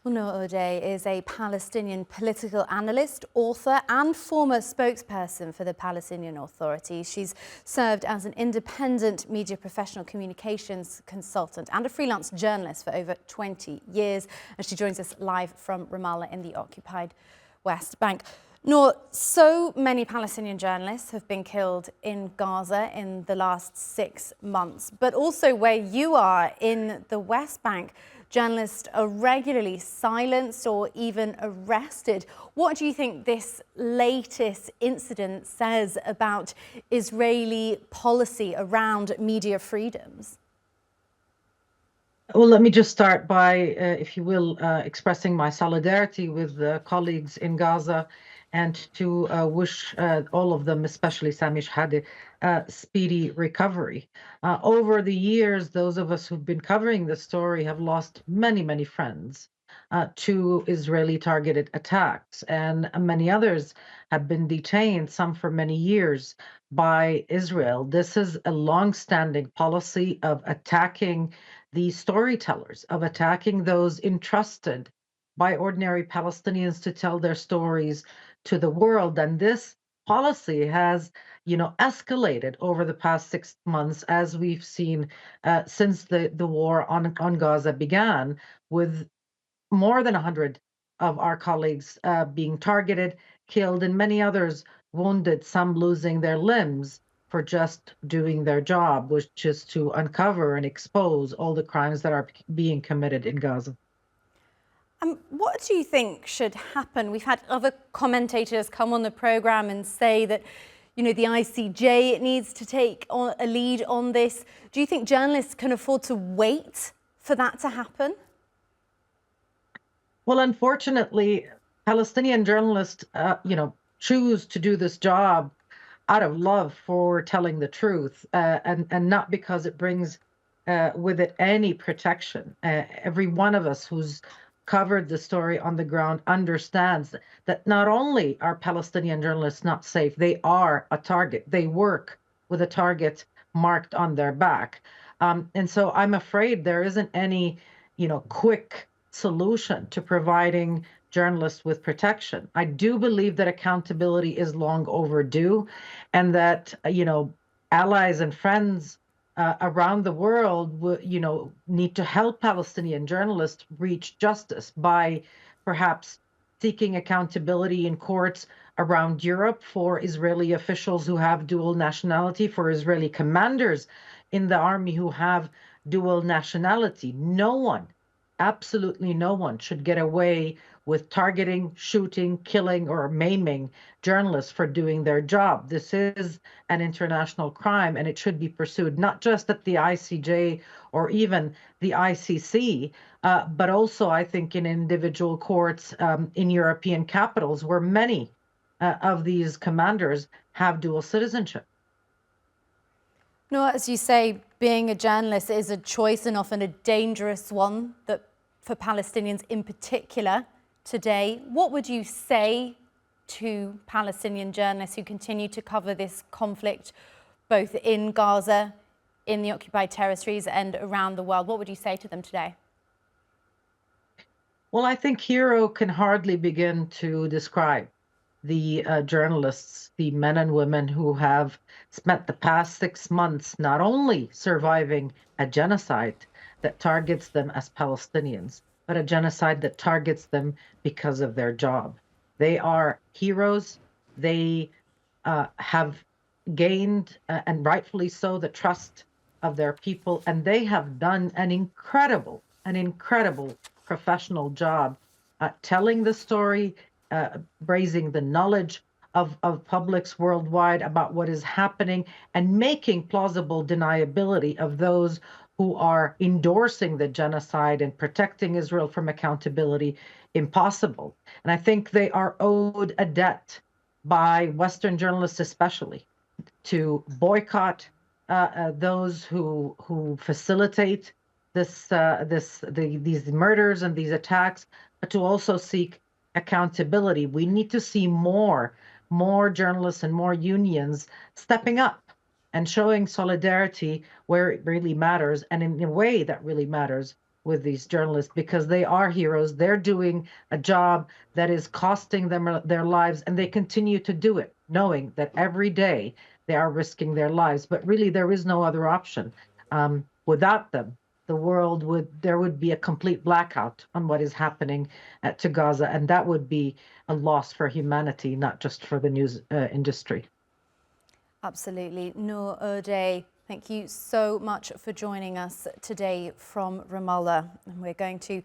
Well, Nour Odeh is a Palestinian political analyst, author and former spokesperson for the Palestinian Authority. She's served as an independent media professional communications consultant and a freelance journalist for over 20 years. And she joins us live from Ramallah in the occupied West Bank. Nour, so many Palestinian journalists have been killed in Gaza in the last 6 months, but also where you are in the West Bank, journalists are regularly silenced or even arrested. What do you think this latest incident says about Israeli policy around media freedoms? Well, let me just start by, if you will, expressing my solidarity with the colleagues in Gaza and to wish all of them, especially Sami Shehadeh, speedy recovery. Over the years, those of us who've been covering this story have lost many, many friends to Israeli targeted attacks, and many others have been detained, some for many years, by Israel. This is a long-standing policy of attacking the storytellers, of attacking those entrusted by ordinary Palestinians to tell their stories to the world. And this policy has, escalated over the past 6 months, as we've seen since the war on Gaza began, with more than 100 of our colleagues being targeted, killed, and many others wounded, some losing their limbs for just doing their job, which is to uncover and expose all the crimes that are being committed in Gaza. What do you think should happen? We've had other commentators come on the programme and say that, the ICJ needs to take a lead on this. Do you think journalists can afford to wait for that to happen? Well, unfortunately, Palestinian journalists, choose to do this job out of love for telling the truth, and not because it brings with it any protection. Every one of us who's covered the story on the ground understands that not only are Palestinian journalists not safe, they are a target. They work with a target marked on their back. And so I'm afraid there isn't any, quick solution to providing journalists with protection. I do believe that accountability is long overdue, and that, allies and friends around the world, need to help Palestinian journalists reach justice by perhaps seeking accountability in courts around Europe for Israeli officials who have dual nationality, for Israeli commanders in the army who have dual nationality. No one, absolutely no one, should get away with targeting, shooting, killing, or maiming journalists for doing their job. This is an international crime, and it should be pursued not just at the ICJ or even the ICC, but also, I think, in individual courts in European capitals, where many of these commanders have dual citizenship. No, as you say, being a journalist is a choice, and often a dangerous one, that for Palestinians in particular today. What would you say to Palestinian journalists who continue to cover this conflict both in Gaza, in the occupied territories, and around the world? What would you say to them today? Well, I think hero can hardly begin to describe the journalists, the men and women who have spent the past 6 months not only surviving a genocide that targets them as Palestinians, but a genocide that targets them because of their job. They are heroes. They have gained, and rightfully so, the trust of their people, and they have done an incredible professional job telling the story, raising the knowledge of publics worldwide about what is happening, and making plausible deniability of those who are endorsing the genocide and protecting Israel from accountability impossible. And I think they are owed a debt by Western journalists, especially, to boycott those who facilitate these murders and these attacks, but to also seek accountability. We need to see more journalists and more unions stepping up and showing solidarity where it really matters, and in a way that really matters with these journalists because they are heroes. They're doing a job that is costing them their lives, and they continue to do it, knowing that every day they are risking their lives. But really, there is no other option. Without them, there would be a complete blackout on what is happening to Gaza, and that would be a loss for humanity, not just for the news industry. Absolutely. Nour Odeh, thank you so much for joining us today from Ramallah. And we're going to